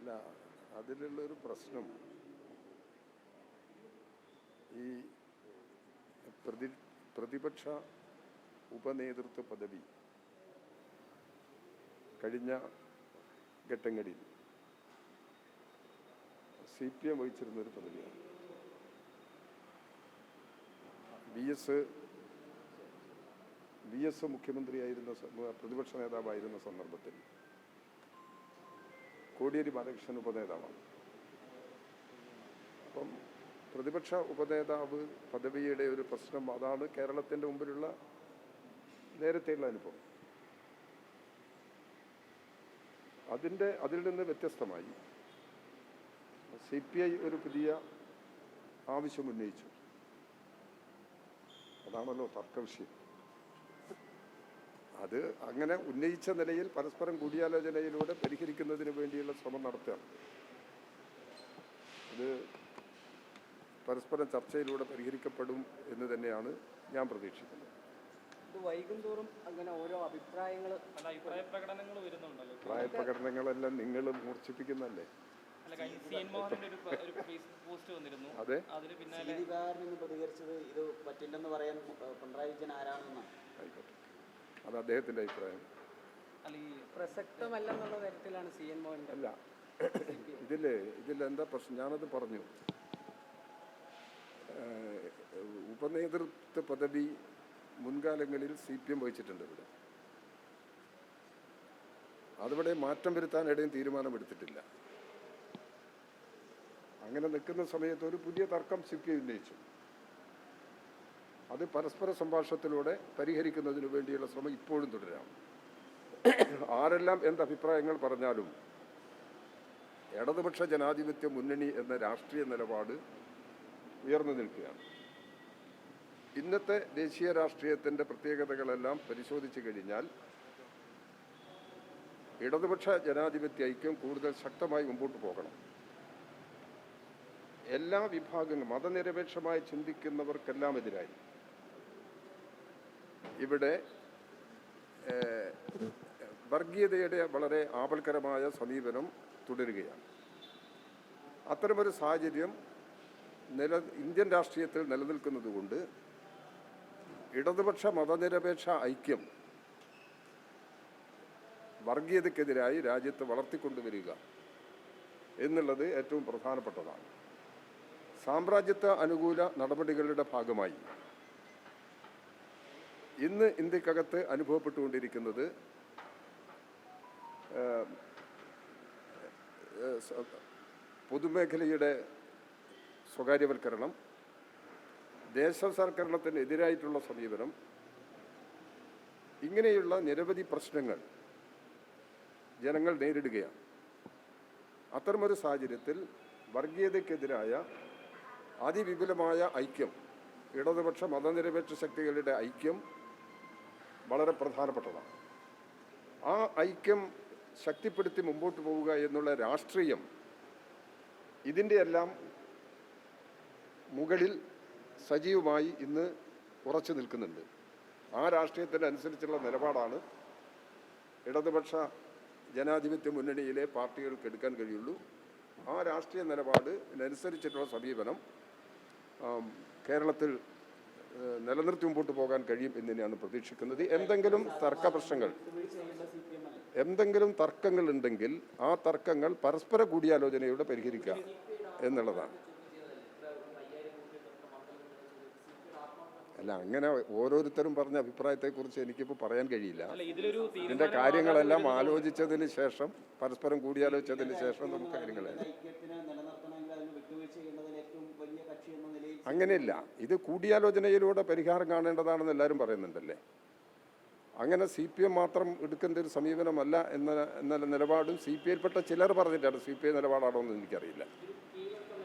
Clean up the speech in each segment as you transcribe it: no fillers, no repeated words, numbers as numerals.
അല്ല, അതിലുള്ളൊരു പ്രശ്നം ഈ പ്രതിപക്ഷ ഉപനേതൃത്വ പദവി കഴിഞ്ഞ ഘട്ടങ്ങളിൽ CPM വഹിച്ചിരുന്നൊരു പദവിയാണ്. വി എസ് മുഖ്യമന്ത്രിയായിരുന്ന പ്രതിപക്ഷ നേതാവായിരുന്ന സന്ദർഭത്തിൽ കോടിയേരി ബാലകൃഷ്ണൻ ഉപനേതാവാണ്. അപ്പം പ്രതിപക്ഷ ഉപനേതാവ് പദവിയുടെ ഒരു പ്രശ്നം അതാണ് കേരളത്തിൻ്റെ മുമ്പിലുള്ള നേരത്തെയുള്ള അനുഭവം. അതിൽ നിന്ന് വ്യത്യസ്തമായി CPI ഒരു പുതിയ ആവശ്യം ഉന്നയിച്ചു. അതാണല്ലോ തർക്കവിഷയം. അത് അങ്ങനെ ഉന്നയിച്ച നിലയിൽ പരസ്പരം കൂടിയാലോചനയിലൂടെ പരിഹരിക്കുന്നതിന് വേണ്ടിയുള്ള ശ്രമം നടത്തുകയാണ്. ഇത് പരസ്പരം ചർച്ചയിലൂടെ പരിഹരിക്കപ്പെടും എന്ന് തന്നെയാണ് ഞാൻ പ്രതീക്ഷിക്കുന്നത്. വൈകുന്തോറും അങ്ങനെ ഓരോ അഭിപ്രായ പ്രകടനങ്ങളെല്ലാം നിങ്ങൾ മൂർച്ഛിപ്പിക്കുന്നല്ലേ? അതെ, പ്രതികരിച്ചത് ഇത് പറ്റില്ലെന്ന് പറയാൻ പിണറായി വിജയൻ ആരാണെന്നാണ്. ആയിക്കോട്ടെ, അത് അദ്ദേഹത്തിൻ്റെ അഭിപ്രായം. പ്രസക്തമല്ലെന്നുള്ള തരത്തിലാണ് CN മോഹൻ. അല്ല, ഇതിലെന്താ പ്രശ്നം? ഞാനത് പറഞ്ഞു. ഉപനേതൃത്വ പദവി മുൻകാലങ്ങളിൽ CPM വഹിച്ചിട്ടുണ്ട്. അതിവിടെ മാറ്റം വരുത്താൻ ഇടയും തീരുമാനമെടുത്തിട്ടില്ല. അങ്ങനെ നിൽക്കുന്ന സമയത്ത് ഒരു പുതിയ തർക്കം CPI ഉന്നയിച്ചു. അത് പരസ്പര സംഭാഷണത്തിലൂടെ പരിഹരിക്കുന്നതിന് വേണ്ടിയുള്ള ശ്രമം ഇപ്പോഴും തുടരാം. ആരെല്ലാം എന്തഭിപ്രായങ്ങൾ പറഞ്ഞാലും ഇടതുപക്ഷ ജനാധിപത്യ മുന്നണി എന്ന രാഷ്ട്രീയ നിലപാട് ഉയർന്നു നിൽക്കുകയാണ്. ഇന്നത്തെ ദേശീയ രാഷ്ട്രീയത്തിൻ്റെ പ്രത്യേകതകളെല്ലാം പരിശോധിച്ചു കഴിഞ്ഞാൽ ഇടതുപക്ഷ ജനാധിപത്യ ഐക്യം കൂടുതൽ ശക്തമായി മുമ്പോട്ട് പോകണം. എല്ലാ വിഭാഗങ്ങളും മതനിരപേക്ഷമായി ചിന്തിക്കുന്നവർക്കെല്ലാം എതിരായി ഇവിടെ വർഗീയതയുടെ വളരെ ആപൽക്കരമായ സമീപനം തുടരുകയാണ്. അത്തരമൊരു സാഹചര്യം ഇന്ത്യൻ രാഷ്ട്രീയത്തിൽ നിലനിൽക്കുന്നതുകൊണ്ട് ഇടതുപക്ഷ മതനിരപേക്ഷ ഐക്യം വർഗീയതയ്ക്കെതിരായി രാജ്യത്ത് വളർത്തിക്കൊണ്ടുവരിക എന്നുള്ളത് ഏറ്റവും പ്രധാനപ്പെട്ടതാണ്. സാമ്രാജ്യത്വ അനുകൂല നടപടികളുടെ ഭാഗമായി ഇന്ന് ഇന്ത്യക്കകത്ത് അനുഭവപ്പെട്ടുകൊണ്ടിരിക്കുന്നത് പൊതുമേഖലയുടെ സ്വകാര്യവൽക്കരണം, ദേശസാൽക്കരണത്തിന് എതിരായിട്ടുള്ള സമീപനം, ഇങ്ങനെയുള്ള നിരവധി പ്രശ്നങ്ങൾ ജനങ്ങൾ നേരിടുകയാണ്. അത്തരമൊരു സാഹചര്യത്തിൽ വർഗീയതയ്ക്കെതിരായ അതിവിപുലമായ ഐക്യം, ഇടതുപക്ഷ മതനിരപേക്ഷ ശക്തികളുടെ ഐക്യം വളരെ പ്രധാനപ്പെട്ടതാണ്. ആ ഐക്യം ശക്തിപ്പെടുത്തി മുമ്പോട്ട് പോവുക എന്നുള്ള രാഷ്ട്രീയം ഇതിൻ്റെയെല്ലാം മുകളിൽ സജീവമായി ഇന്ന് ഉറച്ചു നിൽക്കുന്നുണ്ട്. ആ രാഷ്ട്രീയത്തിനനുസരിച്ചുള്ള നിലപാടാണ് ഇടതുപക്ഷ ജനാധിപത്യ മുന്നണിയിലെ പാർട്ടികൾക്ക് എടുക്കാൻ കഴിയുള്ളൂ. ആ രാഷ്ട്രീയ നിലപാടിനനുസരിച്ചിട്ടുള്ള സമീപനം കേരളത്തിൽ നിലനിർത്തി മുമ്പോട്ട് പോകാൻ കഴിയും എന്ന് തന്നെയാണ് പ്രതീക്ഷിക്കുന്നത്. എന്തെങ്കിലും തർക്കങ്ങൾ ഉണ്ടെങ്കിൽ ആ തർക്കങ്ങൾ പരസ്പര കൂടിയാലോചനയോടെ പരിഹരിക്കുക എന്നുള്ളതാണ്. അല്ല, അങ്ങനെ ഓരോരുത്തരും പറഞ്ഞ അഭിപ്രായത്തെക്കുറിച്ച് എനിക്കിപ്പോൾ പറയാൻ കഴിയില്ല. ഇതിൻ്റെ കാര്യങ്ങളെല്ലാം ആലോചിച്ചതിന് ശേഷം, പരസ്പരം കൂടിയാലോചിച്ചതിന് ശേഷം നമുക്ക് കാര്യങ്ങളെ അങ്ങനെയില്ല. ഇത് കൂടിയാലോചനയിലൂടെ പരിഹാരം കാണേണ്ടതാണെന്ന് എല്ലാവരും പറയുന്നുണ്ടല്ലേ. അങ്ങനെ CPM മാത്രം എടുക്കേണ്ട ഒരു സമീപനമല്ല എന്ന നിലപാടും CPIയിൽപ്പെട്ട ചിലർ പറഞ്ഞിട്ടാണ്. CPI നിലപാടാണോ എന്ന് എനിക്കറിയില്ല.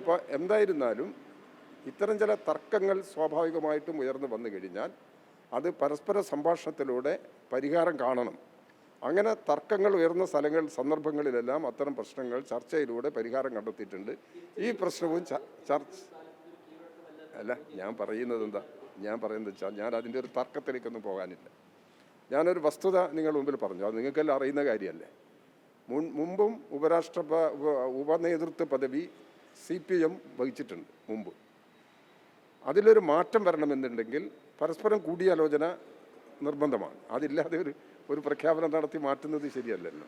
അപ്പോൾ എന്തായിരുന്നാലും ഇത്തരം ചില തർക്കങ്ങൾ സ്വാഭാവികമായിട്ടും ഉയർന്നു വന്നു കഴിഞ്ഞാൽ അത് പരസ്പര സംഭാഷണത്തിലൂടെ പരിഹാരം കാണണം. അങ്ങനെ തർക്കങ്ങൾ ഉയർന്ന സന്ദർഭങ്ങളിലെല്ലാം അത്തരം പ്രശ്നങ്ങൾ ചർച്ചയിലൂടെ പരിഹാരം കണ്ടെത്തിയിട്ടുണ്ട്. ഈ പ്രശ്നവും അല്ല, ഞാൻ പറയുന്നത് വെച്ചാൽ ഞാൻ അതിൻ്റെ ഒരു തർക്കത്തിലേക്കൊന്നും പോകാനില്ല. ഞാനൊരു വസ്തുത നിങ്ങളുടെ മുമ്പിൽ പറഞ്ഞു. അത് നിങ്ങൾക്കെല്ലാം അറിയുന്ന കാര്യമല്ലേ. മുമ്പും ഉപനേതൃത്വ പദവി CPM വഹിച്ചിട്ടുണ്ട് മുമ്പ്. അതിലൊരു മാറ്റം വരണമെന്നുണ്ടെങ്കിൽ പരസ്പരം കൂടിയാലോചന നിർബന്ധമാണ്. അതില്ലാതെ ഒരു പ്രഖ്യാപനം നടത്തി മാറ്റുന്നത് ശരിയല്ലല്ലോ.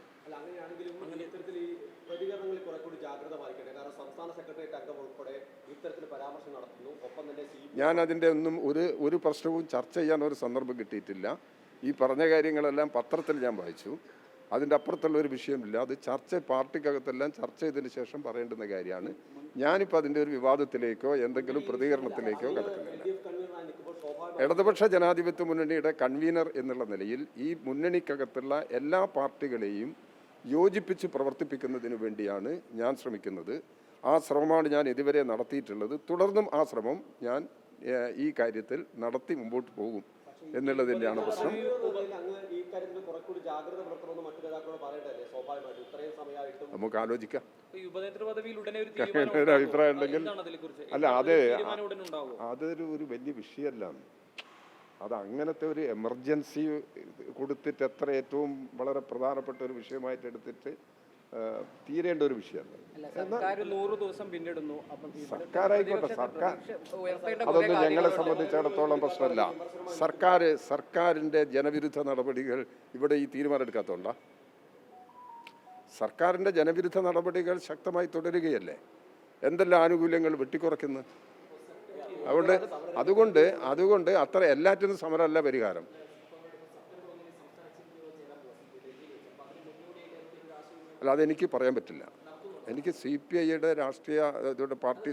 ഞാൻ അതിൻ്റെ ഒന്നും ഒരു പ്രശ്നവും ചർച്ച ചെയ്യാൻ ഒരു സന്ദർഭം കിട്ടിയിട്ടില്ല. ഈ പറഞ്ഞ കാര്യങ്ങളെല്ലാം പത്രത്തിൽ ഞാൻ വായിച്ചു. അതിൻ്റെ അപ്പുറത്തുള്ള ഒരു വിഷയമില്ല. അത് പാർട്ടിക്കകത്തെല്ലാം ചർച്ച ചെയ്തതിന് ശേഷം പറയേണ്ടുന്ന കാര്യമാണ്. ഞാനിപ്പോൾ അതിൻ്റെ ഒരു വിവാദത്തിലേക്കോ എന്തെങ്കിലും പ്രതികരണത്തിലേക്കോ കിടക്കുന്നില്ല. ഇടതുപക്ഷ ജനാധിപത്യ മുന്നണിയുടെ കൺവീനർ എന്നുള്ള നിലയിൽ ഈ മുന്നണിക്കകത്തുള്ള എല്ലാ പാർട്ടികളെയും യോജിപ്പിച്ച് പ്രവർത്തിപ്പിക്കുന്നതിന് വേണ്ടിയാണ് ഞാൻ ശ്രമിക്കുന്നത്. ആ ശ്രമമാണ് ഞാൻ ഇതുവരെ നടത്തിയിട്ടുള്ളത്. തുടർന്നും ആ ശ്രമം ഞാൻ ഈ കാര്യത്തിൽ നടത്തി മുമ്പോട്ട് പോകും എന്നുള്ളതിൻ്റെയാണ് പ്രശ്നം. നമുക്ക് ആലോചിക്കാം. ഒരു അഭിപ്രായം ഉണ്ടെങ്കിൽ അല്ല, അതൊരു വലിയ വിഷയമല്ല. അത് അങ്ങനത്തെ ഒരു എമർജൻസി കൊടുത്തിട്ട് ഏറ്റവും വളരെ പ്രധാനപ്പെട്ട ഒരു വിഷയമായിട്ട് എടുത്തിട്ട് തീരേണ്ട ഒരു വിഷയമല്ല. സർക്കാരായിക്കോട്ടെ, അതൊന്നും ഞങ്ങളെ സംബന്ധിച്ചിടത്തോളം പ്രശ്നമല്ല. സർക്കാരിൻ്റെ ജനവിരുദ്ധ നടപടികൾ ഇവിടെ ഈ തീരുമാനം എടുക്കാത്തതുകൊണ്ടാ. സർക്കാരിൻ്റെ ജനവിരുദ്ധ നടപടികൾ ശക്തമായി തുടരുകയല്ലേ. എന്തെല്ലാം ആനുകൂല്യങ്ങൾ വെട്ടിക്കുറയ്ക്കുന്നു. അതുകൊണ്ട് അത്ര എല്ലാറ്റിനും സമരമല്ല പരിഹാരം. അല്ല, അതെനിക്ക് പറയാൻ പറ്റില്ല. എനിക്ക് CPIയുടെ രാഷ്ട്രീയ പാർട്ടി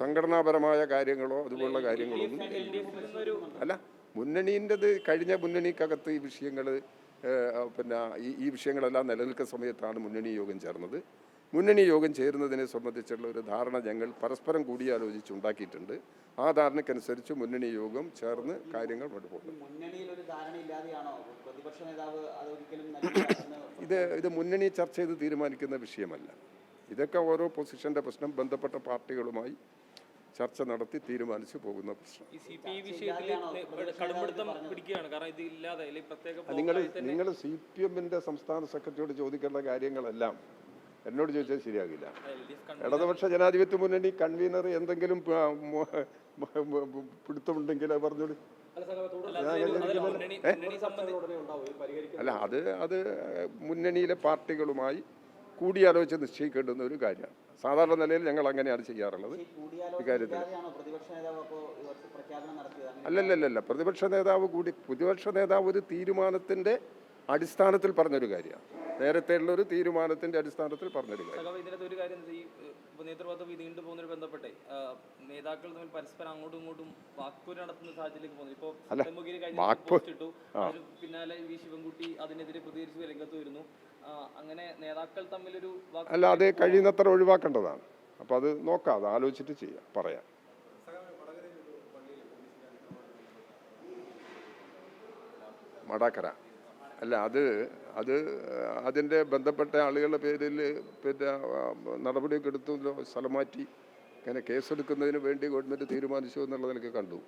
സംഘടനാപരമായ കാര്യങ്ങളോ അതുപോലുള്ള കാര്യങ്ങളോ ഒന്നും അല്ല. മുന്നണീൻ്റെത് കഴിഞ്ഞ മുന്നണിക്കകത്ത് ഈ വിഷയങ്ങൾ ഈ വിഷയങ്ങളെല്ലാം നിലനിൽക്കുന്ന സമയത്താണ് മുന്നണി യോഗം ചേർന്നത്. മുന്നണി യോഗം ചേരുന്നതിനെ സംബന്ധിച്ചുള്ള ഒരു ധാരണ ഞങ്ങൾ പരസ്പരം കൂടിയാലോചിച്ചുണ്ടാക്കിയിട്ടുണ്ട്. ആ ധാരണയ്ക്കനുസരിച്ച് മുന്നണി യോഗം ചേർന്ന് കാര്യങ്ങൾ കൊണ്ടുപോകും. ഇത് മുന്നണി ചർച്ച ചെയ്ത് തീരുമാനിക്കുന്ന വിഷയമല്ല. ഇതൊക്കെ ഓരോ പൊസിഷന്റെ പ്രശ്നം ബന്ധപ്പെട്ട പാർട്ടികളുമായി ചർച്ച നടത്തി തീരുമാനിച്ചു പോകുന്ന പ്രശ്നം. നിങ്ങൾ CPMന്റെ സംസ്ഥാന സെക്രട്ടറിയോട് ചോദിക്കേണ്ട കാര്യങ്ങളെല്ലാം എന്നോട് ചോദിച്ചാൽ ശരിയാകില്ല. ഇടതുപക്ഷ ജനാധിപത്യ മുന്നണി കൺവീനർ എന്തെങ്കിലും പിടുത്തമുണ്ടെങ്കിൽ അത് പറഞ്ഞോളൂ. അല്ല, അത് മുന്നണിയിലെ പാർട്ടികളുമായി കൂടിയാലോചിച്ച് നിശ്ചയിക്കേണ്ടുന്ന ഒരു കാര്യമാണ്. സാധാരണ നിലയിൽ ഞങ്ങൾ അങ്ങനെയാണ് ചെയ്യാറുള്ളത് ഇക്കാര്യത്തിൽ. അല്ലല്ലല്ല, പ്രതിപക്ഷ നേതാവ് ഒരു തീരുമാനത്തിന്റെ അടിസ്ഥാനത്തിൽ പറഞ്ഞൊരു കാര്യമാണ്. നേരത്തെയുള്ള ഒരു തീരുമാനത്തിന്റെ അടിസ്ഥാനത്തിൽ പറഞ്ഞൊരു കാര്യം. നേതൃപദവി നീണ്ടുപോകുന്നതിന് ബന്ധപ്പെട്ടെ നേതാക്കൾ തമ്മിൽ പരസ്പരം അങ്ങോട്ടും ഇങ്ങോട്ടും വാക്പോര് നടത്തുന്ന സാഹചര്യത്തിലേക്ക് പോകുന്നു. ഇപ്പോൾ പിന്നാലെ ശിവൻകുട്ടി അതിനെതിരെ പ്രതികരിച്ച് രംഗത്ത് വരുന്നു. അങ്ങനെ നേതാക്കൾ തമ്മിലൊരു അല്ല, അത് കഴിയുന്നത്ര ഒഴിവാക്കേണ്ടതാണ്. അപ്പൊ അത് നോക്കാം, അത് ആലോചിച്ചിട്ട് ചെയ്യാം, പറയാം. മടാക്കര അല്ല, അത് അതിൻ്റെ ബന്ധപ്പെട്ട ആളുകളുടെ പേരിൽ നടപടിയൊക്കെ എടുത്തു, സ്ഥലം മാറ്റി അങ്ങനെ കേസെടുക്കുന്നതിന് വേണ്ടി ഗവൺമെൻറ് തീരുമാനിച്ചു എന്നുള്ളതിലൊക്കെ കണ്ടു.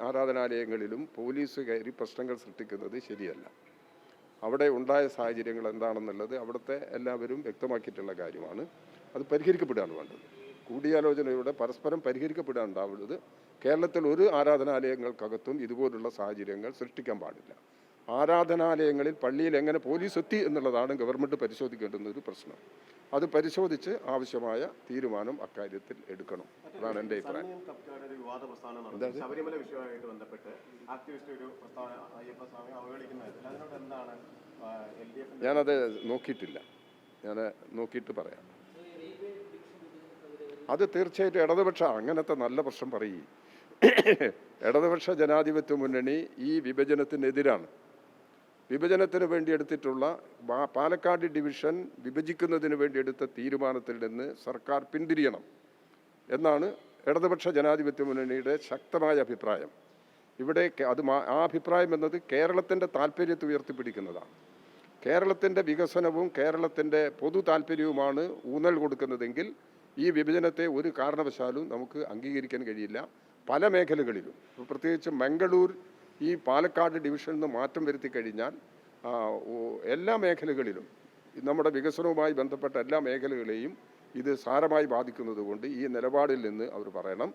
ആരാധനാലയങ്ങളിലും പോലീസ് കയറി പ്രശ്നങ്ങൾ സൃഷ്ടിക്കുന്നത് ശരിയല്ല. അവിടെ ഉണ്ടായ സാഹചര്യങ്ങൾ എന്താണെന്നുള്ളത് അവിടുത്തെ എല്ലാവരും വ്യക്തമാക്കിയിട്ടുള്ള കാര്യമാണ്. അത് പരിഹരിക്കപ്പെടുകയാണ് വേണ്ടത്. കൂടിയാലോചനയുടെ പരസ്പരം പരിഹരിക്കപ്പെടാനുണ്ടാവുന്നത്. കേരളത്തിൽ ഒരു ആരാധനാലയങ്ങൾക്കകത്തും ഇതുപോലുള്ള സാഹചര്യങ്ങൾ സൃഷ്ടിക്കാൻ പാടില്ല. ആരാധനാലയങ്ങളിൽ പള്ളിയിൽ എങ്ങനെ പോലീസ് എത്തി എന്നുള്ളതാണ് ഗവൺമെൻറ് പരിശോധിക്കേണ്ടുന്ന ഒരു പ്രശ്നം. അത് പരിശോധിച്ച് ആവശ്യമായ തീരുമാനം അക്കാര്യത്തിൽ എടുക്കണം. അതാണ് എൻ്റെ അഭിപ്രായം. ഞാനത് നോക്കിയിട്ടില്ല, ഞാൻ നോക്കിയിട്ട് പറയാം. അത് തീർച്ചയായിട്ടും അങ്ങനത്തെ നല്ല പ്രശ്നം പറയും. ഇടതുപക്ഷ ജനാധിപത്യ മുന്നണി ഈ വിഭജനത്തിനെതിരാണ്. വിഭജനത്തിന് വേണ്ടി എടുത്തിട്ടുള്ള പാലക്കാട് ഡിവിഷൻ വിഭജിക്കുന്നതിന് വേണ്ടി എടുത്ത തീരുമാനത്തിൽ നിന്ന് സർക്കാർ പിന്തിരിയണം എന്നാണ് ഇടതുപക്ഷ ജനാധിപത്യ മുന്നണിയുടെ ശക്തമായ അഭിപ്രായം. ഇവിടെ ആ അഭിപ്രായം എന്നത് കേരളത്തിൻ്റെ താല്പര്യത്തെ ഉയർത്തിപ്പിടിക്കുന്നതാണ്. കേരളത്തിൻ്റെ വികസനവും കേരളത്തിൻ്റെ പൊതു താല്പര്യവുമാണ് ഊന്നൽ കൊടുക്കുന്നതെങ്കിൽ ഈ വിഭജനത്തെ ഒരു കാരണവശാലും നമുക്ക് അംഗീകരിക്കാൻ കഴിയില്ല. പല മേഖലകളിലും, പ്രത്യേകിച്ച് മംഗളൂർ ഈ പാലക്കാട് ഡിവിഷനിൽ നിന്ന് മാറ്റം വരുത്തി കഴിഞ്ഞാൽ എല്ലാ മേഖലകളിലും നമ്മുടെ വികസനവുമായി ബന്ധപ്പെട്ട എല്ലാ മേഖലകളെയും ഇത് സാരമായി ബാധിക്കുന്നത് കൊണ്ട് ഈ നിലപാടിൽ നിന്ന് അവർ പറയണം.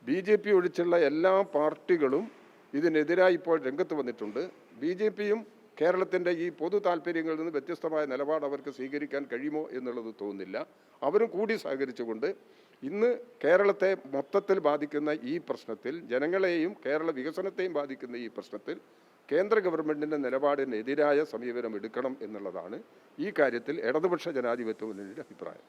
BJP ഒഴിച്ചുള്ള എല്ലാ പാർട്ടികളും ഇതിനെതിരായി ഇപ്പോൾ രംഗത്ത് വന്നിട്ടുണ്ട്. BJPയും കേരളത്തിൻ്റെ ഈ പൊതു താല്പര്യങ്ങളിൽ നിന്ന് വ്യത്യസ്തമായ നിലപാട് അവർക്ക് സ്വീകരിക്കാൻ കഴിയുമോ എന്നുള്ളത് തോന്നുന്നില്ല. അവരും കൂടി സഹകരിച്ചുകൊണ്ട് ഇന്ന് കേരളത്തെ മൊത്തത്തിൽ ബാധിക്കുന്ന ഈ പ്രശ്നത്തിൽ, ജനങ്ങളെയും കേരള വികസനത്തെയും ബാധിക്കുന്ന ഈ പ്രശ്നത്തിൽ കേന്ദ്ര ഗവൺമെൻറ്റിൻ്റെ നിലപാടിനെതിരായ സമീപനം എടുക്കണം എന്നുള്ളതാണ് ഈ കാര്യത്തിൽ ഇടതുപക്ഷ ജനാധിപത്യ മുന്നണിയുടെ അഭിപ്രായം.